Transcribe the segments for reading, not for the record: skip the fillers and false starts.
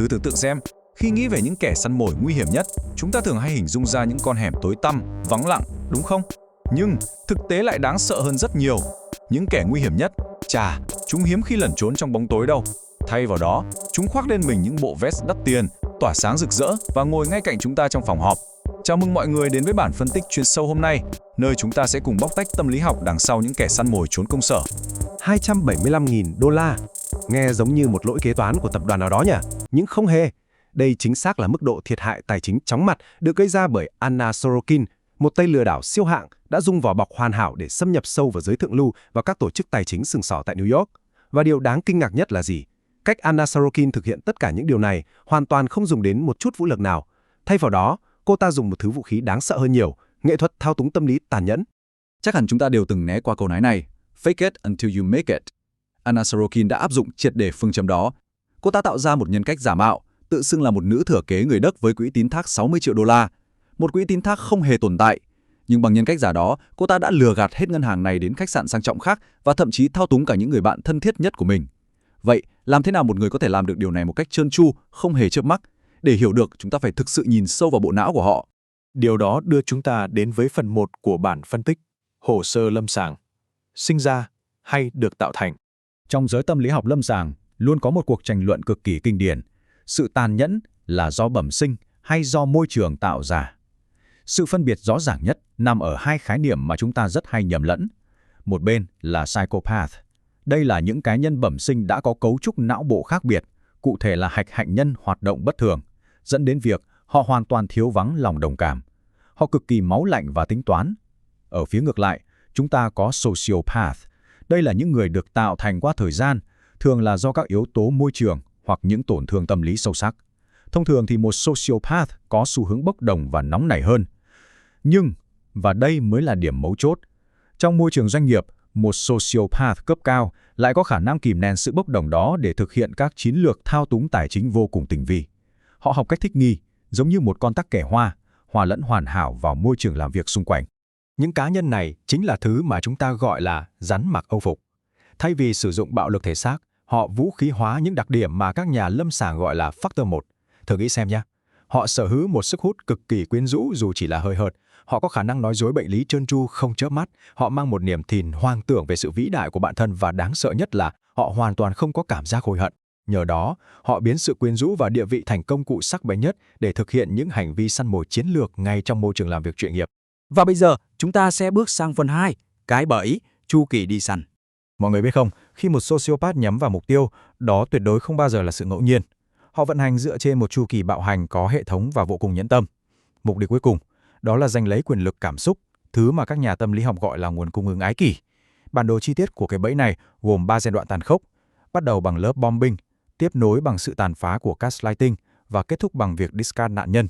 Thử tưởng tượng xem, khi nghĩ về những kẻ săn mồi nguy hiểm nhất, chúng ta thường hay hình dung ra những con hẻm tối tăm, vắng lặng, đúng không? Nhưng thực tế lại đáng sợ hơn rất nhiều. Những kẻ nguy hiểm nhất, chúng hiếm khi lẩn trốn trong bóng tối đâu. Thay vào đó, chúng khoác lên mình những bộ vest đắt tiền, tỏa sáng rực rỡ và ngồi ngay cạnh chúng ta trong phòng họp. Chào mừng mọi người đến với bản phân tích chuyên sâu hôm nay, nơi chúng ta sẽ cùng bóc tách tâm lý học đằng sau những kẻ săn mồi trốn công sở. 275.000 đô la. Nghe giống như một lỗi kế toán của tập đoàn nào đó nhỉ? Nhưng không hề. Đây chính xác là mức độ thiệt hại tài chính chóng mặt được gây ra bởi Anna Sorokin, một tay lừa đảo siêu hạng đã dùng vỏ bọc hoàn hảo để xâm nhập sâu vào giới thượng lưu và các tổ chức tài chính sừng sỏ tại New York. Và điều đáng kinh ngạc nhất là gì? Cách Anna Sorokin thực hiện tất cả những điều này hoàn toàn không dùng đến một chút vũ lực nào. Thay vào đó, cô ta dùng một thứ vũ khí đáng sợ hơn nhiều, nghệ thuật thao túng tâm lý tàn nhẫn. Chắc hẳn chúng ta đều từng né qua câu nói này, fake it until you make it. Anna Sorokin đã áp dụng triệt để phương châm đó. Cô ta tạo ra một nhân cách giả mạo, tự xưng là một nữ thừa kế người Đức với quỹ tín thác 60 triệu đô la. Một quỹ tín thác không hề tồn tại. Nhưng bằng nhân cách giả đó, cô ta đã lừa gạt hết ngân hàng này đến khách sạn sang trọng khác và thậm chí thao túng cả những người bạn thân thiết nhất của mình. Vậy, làm thế nào một người có thể làm được điều này một cách trơn tru, không hề chớp mắt? Để hiểu được, chúng ta phải thực sự nhìn sâu vào bộ não của họ. Điều đó đưa chúng ta đến với phần 1 của bản phân tích, hồ sơ lâm sàng. Sinh ra hay được tạo thành. Trong giới tâm lý học lâm sàng, luôn có một cuộc tranh luận cực kỳ kinh điển. Sự tàn nhẫn là do bẩm sinh hay do môi trường tạo ra? Sự phân biệt rõ ràng nhất nằm ở hai khái niệm mà chúng ta rất hay nhầm lẫn. Một bên là psychopath. Đây là những cá nhân bẩm sinh đã có cấu trúc não bộ khác biệt, cụ thể là hạch hạnh nhân hoạt động bất thường, dẫn đến việc họ hoàn toàn thiếu vắng lòng đồng cảm. Họ cực kỳ máu lạnh và tính toán. Ở phía ngược lại, chúng ta có sociopath. Đây là những người được tạo thành qua thời gian, thường là do các yếu tố môi trường hoặc những tổn thương tâm lý sâu sắc. Thông thường thì một sociopath có xu hướng bốc đồng và nóng nảy hơn. Nhưng, và đây mới là điểm mấu chốt, trong môi trường doanh nghiệp, một sociopath cấp cao lại có khả năng kìm nén sự bốc đồng đó để thực hiện các chiến lược thao túng tài chính vô cùng tinh vi. Họ học cách thích nghi, giống như một con tắc kè hoa, hòa lẫn hoàn hảo vào môi trường làm việc xung quanh. Những cá nhân này chính là thứ mà chúng ta gọi là rắn mặc âu phục. Thay vì sử dụng bạo lực thể xác, họ vũ khí hóa những đặc điểm mà các nhà lâm sàng gọi là Factor 1. Thử nghĩ xem nhé. Họ sở hữu một sức hút cực kỳ quyến rũ dù chỉ là hơi hợt. Họ có khả năng nói dối bệnh lý trơn tru không chớp mắt. Họ mang một niềm tin hoang tưởng về sự vĩ đại của bản thân và đáng sợ nhất là họ hoàn toàn không có cảm giác hối hận. Nhờ đó, họ biến sự quyến rũ và địa vị thành công cụ sắc bén nhất để thực hiện những hành vi săn mồi chiến lược ngay trong môi trường làm việc chuyên nghiệp. Và bây giờ, chúng ta sẽ bước sang phần 2, cái bẫy, chu kỳ đi săn. Mọi người biết không, khi một sociopath nhắm vào mục tiêu, đó tuyệt đối không bao giờ là sự ngẫu nhiên. Họ vận hành dựa trên một chu kỳ bạo hành có hệ thống và vô cùng nhẫn tâm. Mục đích cuối cùng, đó là giành lấy quyền lực cảm xúc, thứ mà các nhà tâm lý học gọi là nguồn cung ứng ái kỷ. Bản đồ chi tiết của cái bẫy này gồm 3 giai đoạn tàn khốc, bắt đầu bằng lớp bombing, tiếp nối bằng sự tàn phá của gaslighting và kết thúc bằng việc discard nạn nhân.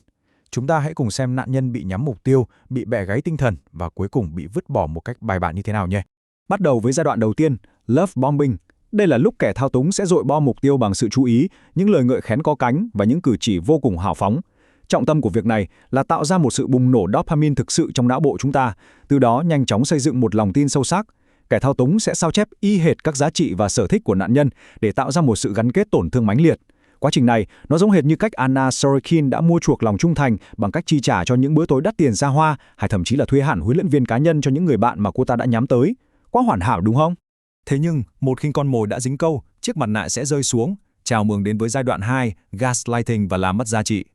Chúng ta hãy cùng xem nạn nhân bị nhắm mục tiêu, bị bẻ gáy tinh thần và cuối cùng bị vứt bỏ một cách bài bản như thế nào nhé. Bắt đầu với giai đoạn đầu tiên, love bombing. Đây là lúc kẻ thao túng sẽ dội bom mục tiêu bằng sự chú ý, những lời ngợi khen có cánh và những cử chỉ vô cùng hào phóng. Trọng tâm của việc này là tạo ra một sự bùng nổ dopamine thực sự trong não bộ chúng ta, từ đó nhanh chóng xây dựng một lòng tin sâu sắc. Kẻ thao túng sẽ sao chép y hệt các giá trị và sở thích của nạn nhân để tạo ra một sự gắn kết tổn thương mãnh liệt. Quá trình này, nó giống hệt như cách Anna Sorokin đã mua chuộc lòng trung thành bằng cách chi trả cho những bữa tối đắt tiền xa hoa, hay thậm chí là thuê hẳn huấn luyện viên cá nhân cho những người bạn mà cô ta đã nhắm tới. Quá hoàn hảo đúng không? Thế nhưng, một khi con mồi đã dính câu, chiếc mặt nạ sẽ rơi xuống. Chào mừng đến với giai đoạn 2, gaslighting và làm mất giá trị.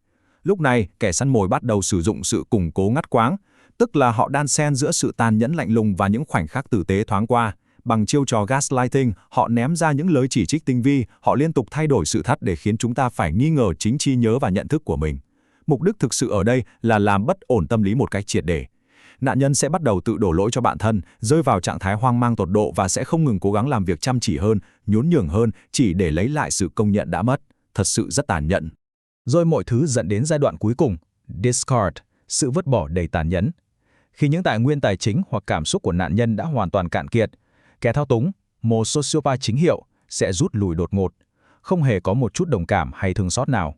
Lúc này, kẻ săn mồi bắt đầu sử dụng sự củng cố ngắt quáng, tức là họ đan xen giữa sự tàn nhẫn lạnh lùng và những khoảnh khắc tử tế thoáng qua. Bằng chiêu trò gaslighting, họ ném ra những lời chỉ trích tinh vi, họ liên tục thay đổi sự thật để khiến chúng ta phải nghi ngờ chính trí nhớ và nhận thức của mình. Mục đích thực sự ở đây là làm bất ổn tâm lý một cách triệt để. Nạn nhân sẽ bắt đầu tự đổ lỗi cho bản thân, rơi vào trạng thái hoang mang tột độ và sẽ không ngừng cố gắng làm việc chăm chỉ hơn, nhún nhường hơn, chỉ để lấy lại sự công nhận đã mất. Thật sự rất tàn nhẫn. Rồi mọi thứ dẫn đến giai đoạn cuối cùng, discard, sự vứt bỏ đầy tàn nhẫn. Khi những tài nguyên tài chính hoặc cảm xúc của nạn nhân đã hoàn toàn cạn kiệt, kẻ thao túng, một sociopath chính hiệu, sẽ rút lui đột ngột, không hề có một chút đồng cảm hay thương xót nào.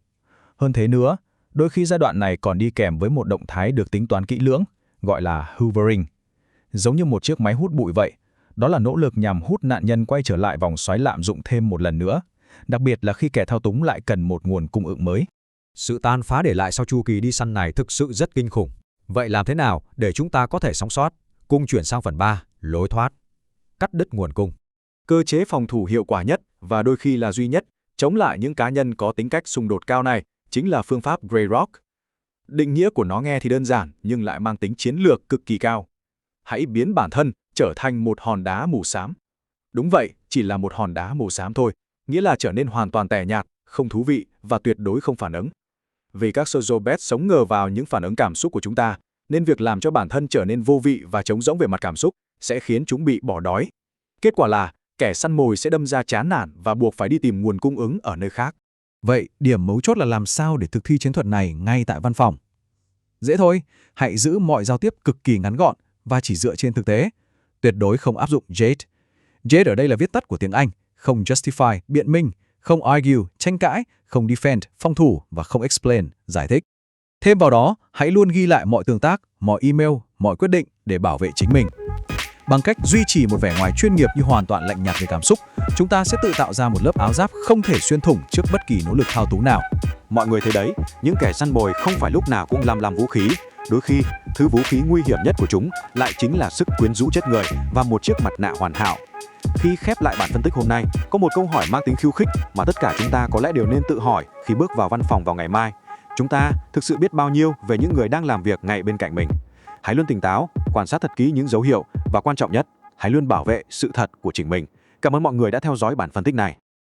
Hơn thế nữa, đôi khi giai đoạn này còn đi kèm với một động thái được tính toán kỹ lưỡng, gọi là hoovering. Giống như một chiếc máy hút bụi vậy, đó là nỗ lực nhằm hút nạn nhân quay trở lại vòng xoáy lạm dụng thêm một lần nữa. đặc biệt là khi kẻ thao túng lại cần một nguồn cung ứng mới. Sự tàn phá để lại sau chu kỳ đi săn này thực sự rất kinh khủng. Vậy làm thế nào để chúng ta có thể sống sót? Cùng chuyển sang phần 3, lối thoát. Cắt đứt nguồn cung. Cơ chế phòng thủ hiệu quả nhất và đôi khi là duy nhất chống lại những cá nhân có tính cách xung đột cao này chính là phương pháp Grey Rock. Định nghĩa của nó nghe thì đơn giản nhưng lại mang tính chiến lược cực kỳ cao. Hãy biến bản thân trở thành một hòn đá màu xám. Đúng vậy, chỉ là một hòn đá màu xám thôi, nghĩa là trở nên hoàn toàn tẻ nhạt, không thú vị và tuyệt đối không phản ứng. Vì các sociopath sống nhờ vào những phản ứng cảm xúc của chúng ta, nên việc làm cho bản thân trở nên vô vị và trống rỗng về mặt cảm xúc sẽ khiến chúng bị bỏ đói. Kết quả là kẻ săn mồi sẽ đâm ra chán nản và buộc phải đi tìm nguồn cung ứng ở nơi khác. Vậy, điểm mấu chốt là làm sao để thực thi chiến thuật này ngay tại văn phòng? Dễ thôi, hãy giữ mọi giao tiếp cực kỳ ngắn gọn và chỉ dựa trên thực tế. Tuyệt đối không áp dụng JADE. JADE ở đây là viết tắt của tiếng Anh, không justify, biện minh, không argue, tranh cãi, không defend, phòng thủ và không explain, giải thích. Thêm vào đó, hãy luôn ghi lại mọi tương tác, mọi email, mọi quyết định để bảo vệ chính mình. Bằng cách duy trì một vẻ ngoài chuyên nghiệp như hoàn toàn lạnh nhạt về cảm xúc, chúng ta sẽ tự tạo ra một lớp áo giáp không thể xuyên thủng trước bất kỳ nỗ lực thao túng nào. Mọi người thấy đấy, những kẻ săn mồi không phải lúc nào cũng làm vũ khí. Đôi khi, thứ vũ khí nguy hiểm nhất của chúng lại chính là sức quyến rũ chết người và một chiếc mặt nạ hoàn hảo. Khi khép lại bản phân tích hôm nay, có một câu hỏi mang tính khiêu khích mà tất cả chúng ta có lẽ đều nên tự hỏi khi bước vào văn phòng vào ngày mai. Chúng ta thực sự biết bao nhiêu về những người đang làm việc ngay bên cạnh mình? Hãy luôn tỉnh táo, quan sát thật kỹ những dấu hiệu và quan trọng nhất, hãy luôn bảo vệ sự thật của chính mình. Cảm ơn mọi người đã theo dõi bản phân tích này.